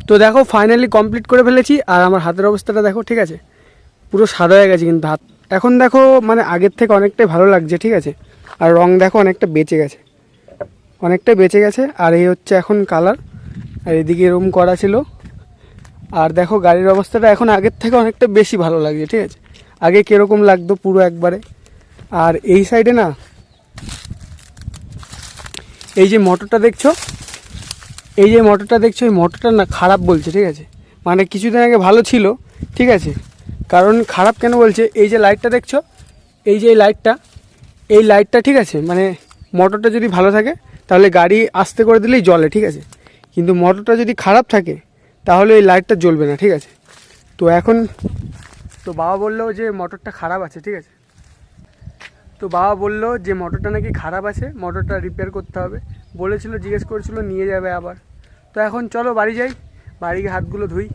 তো দেখো finally complete করে ফেলেছি। আর আমার হাতের অবস্থাটা দেখো, ঠিক আছে, পুরো সাদা হয়ে গেছে কিন্তু হাত। এখন দেখো মানে আগের থেকে অনেকটাই ভালো লাগছে, ঠিক আছে। আর রং দেখো অনেকটা বেঁচে গেছে, অনেকটা বেঁচে গেছে। আর এই হচ্ছে এখন কালার, আর এদিকে এরকম করা ছিল। আর দেখো গাড়ির অবস্থাটা এখন আগের থেকে অনেকটা বেশি ভালো লাগছে, ঠিক আছে। আগে কীরকম লাগতো পুরো একবারে। আর এই সাইডে না, এই যে মোটরটা দেখছো, এই মোটরটা না খারাপ বলছে, ঠিক আছে। মানে কিছুদিন আগে ভালো ছিল, ঠিক আছে। কারণ খারাপ কেন বলছে, এই যে লাইটটা দেখছো, এই যে এই লাইটটা ঠিক আছে, মানে মোটরটা যদি ভালো থাকে তাহলে গাড়ি আস্তে করে দিলেই জ্বলে, ঠিক আছে। কিন্তু মোটরটা যদি খারাপ থাকে তাহলে এই লাইটটা জ্বলবে না, ঠিক আছে। তো এখন তো বাবা বললো যে মোটরটা খারাপ আছে, ঠিক আছে। তো বাবা বললো যে মোটরটা নাকি খারাপ আছে, মোটরটা রিপেয়ার করতে হবে বলেছিল, জিজ্ঞেস করেছিল নিয়ে যাবে আবার। তো এখন চলো বাড়ি যাই, বাড়ি গিয়ে হাতগুলো ধুই।